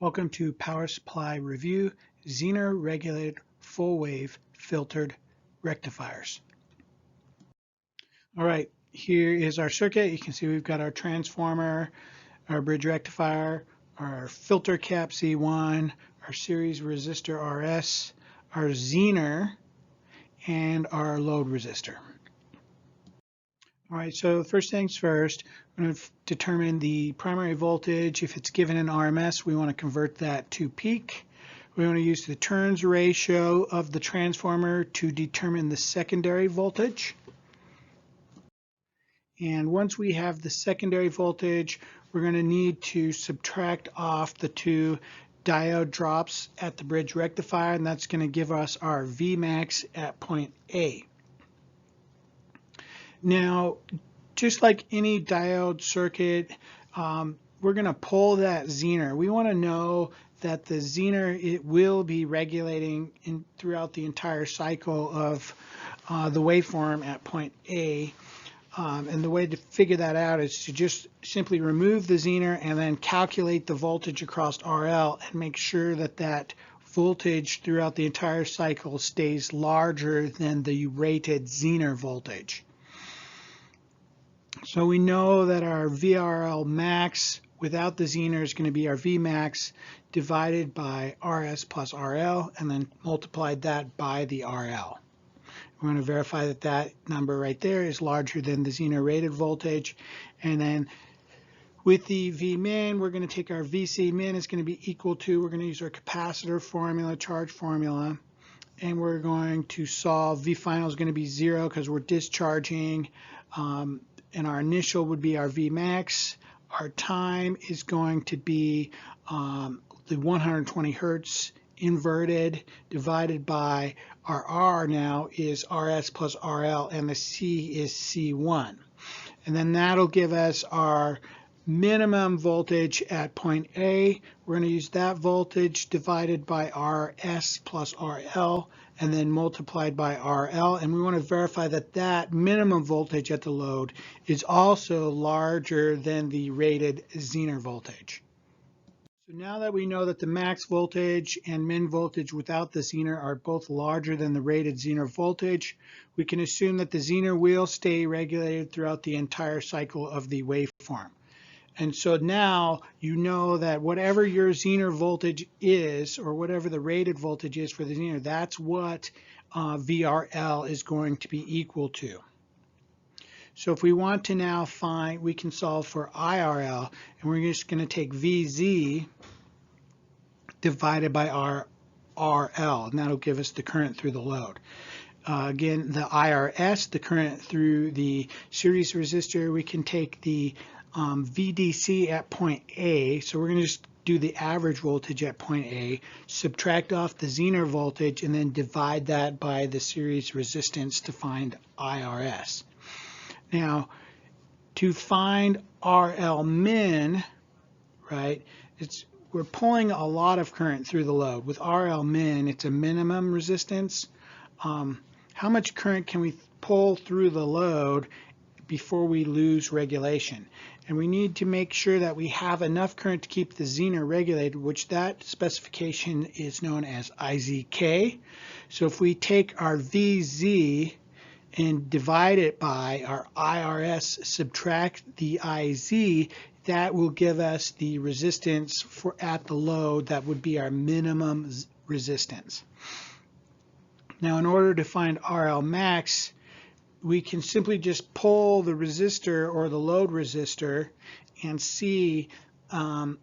Welcome to Power Supply Review, Zener Regulated Full Wave Filtered Rectifiers. All right, here is our circuit. You can see we've got our transformer, our bridge rectifier, our filter cap C1, our series resistor RS, our Zener, and our load resistor. All right, so first things first, we're going to determine the primary voltage. If it's given in RMS, we want to convert that to peak. We want to use the turns ratio of the transformer to determine the secondary voltage. And once we have the secondary voltage, we're going to need to subtract off the two diode drops at the bridge rectifier, and that's going to give us our Vmax at point A. Now, just like any diode circuit, we're going to pull that Zener. We want to know that the Zener, it will be regulating throughout the entire cycle of the waveform at point A. And the way to figure that out is to just simply remove the Zener and then calculate the voltage across RL and make sure that that voltage throughout the entire cycle stays larger than the rated Zener voltage. So we know that our VRL max without the Zener is going to be our Vmax divided by RS plus RL and then multiplied that by the RL. We're going to verify that that number right there is larger than the Zener rated voltage. And then with the Vmin, we're going to take our VC min is going to be equal to, we're going to use our capacitor formula, charge formula, and we're going to solve. V final is going to be 0 because we're discharging. And our initial would be our Vmax. Our time is going to be the 120 hertz inverted divided by our R now is RS plus RL, and the C is C1. And then that'll give us our minimum voltage at point A. We're going to use that voltage divided by RS plus RL and then multiplied by RL, and we want to verify that that minimum voltage at the load is also larger than the rated Zener voltage. So now that we know that the max voltage and min voltage without the Zener are both larger than the rated Zener voltage, we can assume that the Zener will stay regulated throughout the entire cycle of the waveform. And so now you know that whatever your Zener voltage is, or whatever the rated voltage is for the Zener, that's what VRL is going to be equal to. So if we want to now find, we can solve for IRL, and we're just going to take VZ divided by RL, and that'll give us the current through the load. Again, the IRS, the current through the series resistor, we can take the VDC at point A, so we're going to just do the average voltage at point A, subtract off the Zener voltage, and then divide that by the series resistance to find IRS. Now, to find RL min, right, we're pulling a lot of current through the load. With RL min, it's a minimum resistance. How much current can we pull through the load before we lose regulation? And we need to make sure that we have enough current to keep the Zener regulated, which that specification is known as IZK. So if we take our VZ and divide it by our IRS, subtract the IZ, that will give us the resistance for at the load that would be our minimum resistance. Now, in order to find RL max, we can simply just pull the resistor or the load resistor and see and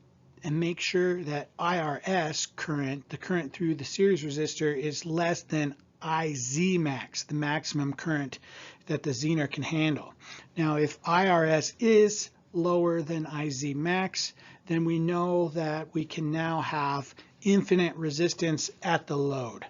make sure that IRS current, the current through the series resistor, is less than IZ max, the maximum current that the Zener can handle. Now, if IRS is lower than IZ max, then we know that we can now have infinite resistance at the load.